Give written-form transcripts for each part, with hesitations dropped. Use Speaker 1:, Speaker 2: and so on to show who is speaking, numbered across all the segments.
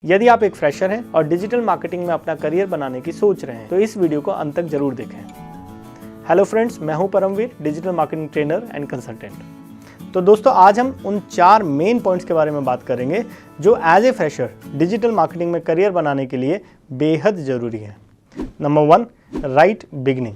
Speaker 1: यदि आप एक फ्रेशर हैं और डिजिटल मार्केटिंग में अपना करियर बनाने की सोच रहे हैं तो इस वीडियो को अंत तक जरूर देखें। हेलो फ्रेंड्स, मैं हूं Paramveer, digital marketing trainer and consultant. तो दोस्तों, आज हम उन 4 मेन पॉइंट्स के बारे में बात करेंगे जो as a fresher digital marketing में करियर बनाने के लिए बेहद ज़रूरी है। Number 1, right beginning.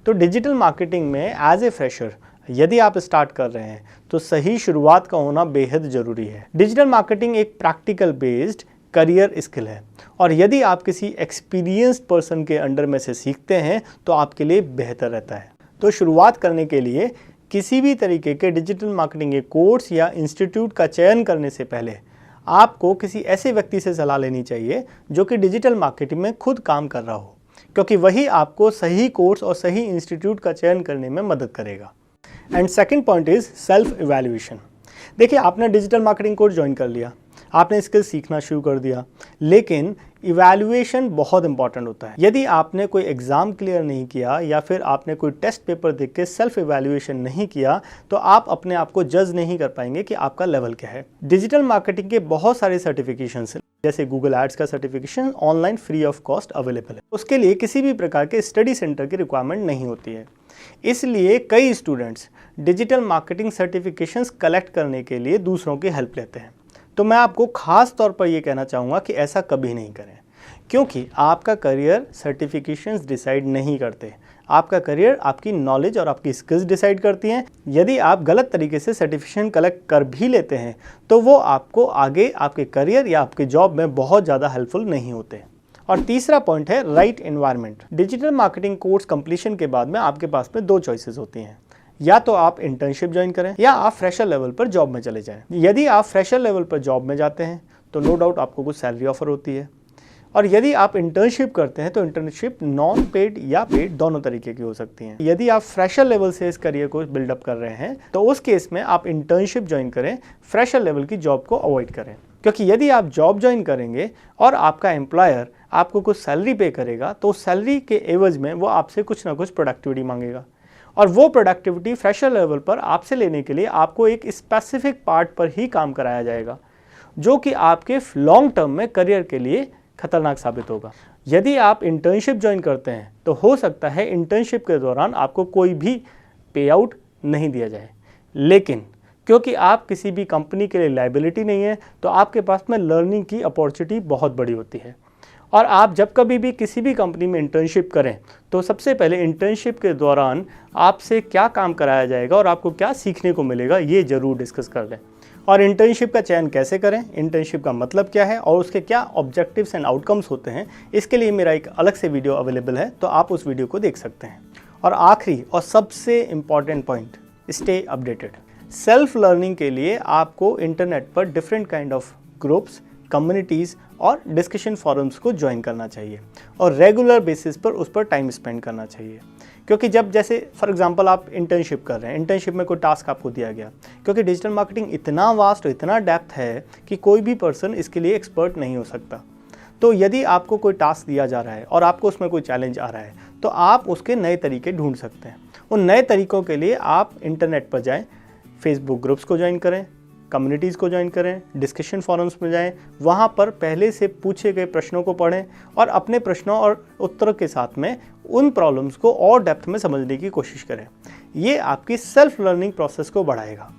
Speaker 1: तो डिजिटल मार्केटिंग में एज ए फ्रेशर यदि आप स्टार्ट कर रहे हैं तो सही शुरुआत का होना बेहद ज़रूरी है। डिजिटल मार्केटिंग एक प्रैक्टिकल बेस्ड करियर स्किल है और यदि आप किसी एक्सपीरियंस्ड पर्सन के अंडर में से सीखते हैं तो आपके लिए बेहतर रहता है। तो शुरुआत करने के लिए किसी भी तरीके के डिजिटल मार्केटिंग के कोर्स या इंस्टीट्यूट का चयन करने से पहले आपको किसी ऐसे व्यक्ति से सलाह लेनी चाहिए जो कि डिजिटल मार्केटिंग में खुद काम कर रहा हो, क्योंकि वही आपको सही कोर्स और सही इंस्टीट्यूट का चयन करने में मदद करेगा। And second point is self evaluation. देखिए, आपने डिजिटल मार्केटिंग कोर्स ज्वाइन कर लिया, आपने स्किल सीखना शुरू कर दिया, लेकिन इवैल्यूएशन बहुत इंपॉर्टेंट होता है। यदि आपने कोई एग्जाम क्लियर नहीं किया या फिर आपने कोई टेस्ट पेपर देख के सेल्फ इवैल्यूएशन नहीं किया तो आप अपने आप को जज नहीं कर पाएंगे कि आपका लेवल क्या है। डिजिटल मार्केटिंग के बहुत सारे सर्टिफिकेशंस हैं, जैसे गूगल एड्स का certification online free of cost available है। उसके लिए किसी भी प्रकार के स्टडी सेंटर की रिक्वायरमेंट नहीं होती है। इसलिए कई students digital marketing certifications collect करने के लिए दूसरों की हेल्प लेते हैं। तो मैं आपको खास तौर पर यह कहना चाहूँगा कि ऐसा कभी नहीं करें, क्योंकि आपका करियर सर्टिफिकेशंस डिसाइड नहीं करते। आपका करियर आपकी नॉलेज और आपकी स्किल्स डिसाइड करती हैं। यदि आप गलत तरीके से सर्टिफिकेशन कलेक्ट कर भी लेते हैं तो वो आपको आगे आपके करियर या आपके जॉब में बहुत ज़्यादा हेल्पफुल नहीं होते। और तीसरा पॉइंट है right environment. Digital marketing course completion के बाद में आपके पास में 2 चॉइसेस होती हैं, या तो आप इंटर्नशिप ज्वाइन करें या आप फ्रेशर लेवल पर जॉब में चले जाएं। यदि आप फ्रेशर लेवल पर जॉब में जाते हैं तो नो डाउट आपको कुछ सैलरी ऑफर होती है, और यदि आप इंटर्नशिप करते हैं तो इंटर्नशिप नॉन पेड या पेड दोनों तरीके की हो सकती हैं। यदि आप फ्रेशर लेवल से इस करियर को बिल्डअप कर रहे हैं तो उस केस में आप इंटर्नशिप ज्वाइन करें, फ्रेशर लेवल की जॉब को अवॉइड करें, क्योंकि यदि आप जॉब ज्वाइन करेंगे और आपका एम्प्लॉयर आपको कुछ सैलरी पे करेगा तो उस सैलरी के एवज में वो आपसे कुछ ना कुछ प्रोडक्टिविटी मांगेगा, और वो प्रोडक्टिविटी फ्रेशर लेवल पर आपसे लेने के लिए आपको एक स्पेसिफिक पार्ट पर ही काम कराया जाएगा, जो कि आपके लॉन्ग टर्म में करियर के लिए खतरनाक साबित होगा। यदि आप इंटर्नशिप ज्वाइन करते हैं तो हो सकता है इंटर्नशिप के दौरान आपको कोई भी पे आउट नहीं दिया जाए, लेकिन क्योंकि आप किसी भी कंपनी के लिए लायबिलिटी नहीं है तो आपके पास में लर्निंग की अपॉर्चुनिटी बहुत बड़ी होती है। और आप जब कभी भी किसी भी कंपनी में इंटर्नशिप करें तो सबसे पहले इंटर्नशिप के दौरान आपसे क्या काम कराया जाएगा और आपको क्या सीखने को मिलेगा ये ज़रूर डिस्कस कर लें। और इंटर्नशिप का चयन कैसे करें, इंटर्नशिप का मतलब क्या है और उसके क्या ऑब्जेक्टिव्स एंड आउटकम्स होते हैं, इसके लिए मेरा एक अलग से वीडियो अवेलेबल है, तो आप उस वीडियो को देख सकते हैं। और आखिरी और सबसे important point, stay updated. Self learning के लिए आपको इंटरनेट पर different kind of groups, communities और डिस्कशन फोरम्स को ज्वाइन करना चाहिए और रेगुलर बेसिस पर उस पर टाइम स्पेंड करना चाहिए। क्योंकि जब जैसे फॉर एग्जांपल आप इंटर्नशिप कर रहे हैं, इंटर्नशिप में कोई टास्क आपको दिया गया, क्योंकि डिजिटल मार्केटिंग इतना वास्ट और इतना डेप्थ है कि कोई भी पर्सन इसके लिए एक्सपर्ट नहीं हो सकता। तो यदि आपको कोई टास्क दिया जा रहा है और आपको उसमें कोई चैलेंज आ रहा है तो आप उसके नए तरीके ढूंढ सकते हैं। उन नए तरीक़ों के लिए आप इंटरनेट पर जाएँ, फेसबुक ग्रुप्स को ज्वाइन करें, कम्युनिटीज़ को ज्वाइन करें, डिस्कशन फोरम्स में जाएं, वहाँ पर पहले से पूछे गए प्रश्नों को पढ़ें और अपने प्रश्नों और उत्तरों के साथ में उन प्रॉब्लम्स को और डेप्थ में समझने की कोशिश करें। ये आपकी सेल्फ लर्निंग प्रोसेस को बढ़ाएगा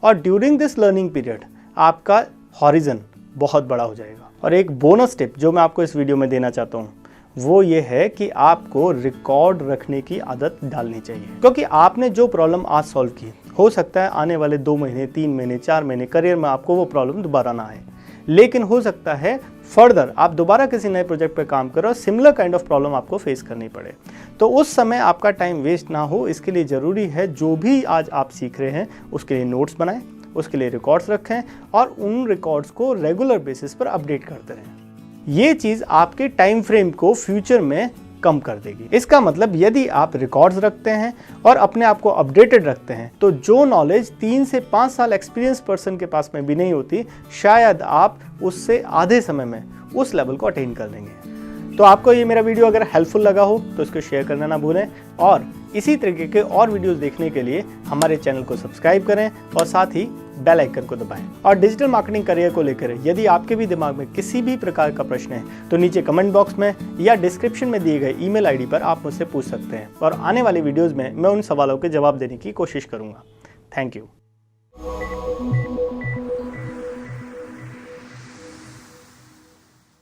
Speaker 1: और ड्यूरिंग दिस लर्निंग पीरियड आपका हॉरिजन बहुत बड़ा हो जाएगा। और एक बोनस टिप जो मैं आपको इस वीडियो में देना चाहता हूँ वो ये है कि आपको रिकॉर्ड रखने की आदत डालनी चाहिए, क्योंकि आपने जो प्रॉब्लम आज सॉल्व की हो सकता है आने वाले 2 महीने, 3 महीने, 4 महीने करियर में आपको वो प्रॉब्लम दोबारा ना आए, लेकिन हो सकता है फर्दर आप दोबारा किसी नए प्रोजेक्ट पे काम करो और सिमिलर काइंड ऑफ प्रॉब्लम आपको फेस करनी पड़े। तो उस समय आपका टाइम वेस्ट ना हो, इसके लिए ज़रूरी है जो भी आज आप सीख रहे हैं उसके लिए नोट्स बनाएं, उसके लिए रिकॉर्ड्स रखें और उन रिकॉर्ड्स को रेगुलर बेसिस पर अपडेट करते रहें। ये चीज़ आपके टाइम फ्रेम को फ्यूचर में कम कर देगी। इसका मतलब यदि आप रिकॉर्ड्स रखते हैं और अपने आप को अपडेटेड रखते हैं तो जो नॉलेज 3 से 5 साल एक्सपीरियंस पर्सन के पास में भी नहीं होती, शायद आप उससे आधे समय में उस लेवल को अटेन कर लेंगे। तो आपको ये मेरा वीडियो अगर हेल्पफुल लगा हो तो इसको शेयर करना ना भूलें, और इसी तरीके के और वीडियोस देखने के लिए हमारे चैनल को सब्सक्राइब करें और साथ ही बेल आइकन को दबाएं। और डिजिटल मार्केटिंग करियर को लेकर यदि आपके भी दिमाग में किसी भी प्रकार का प्रश्न है तो नीचे कमेंट बॉक्स में या डिस्क्रिप्शन में दिए गए ईमेल आईडी पर आप मुझसे पूछ सकते हैं और आने वाली वीडियोस में मैं उन सवालों के जवाब देने की कोशिश करूंगा। Thank you.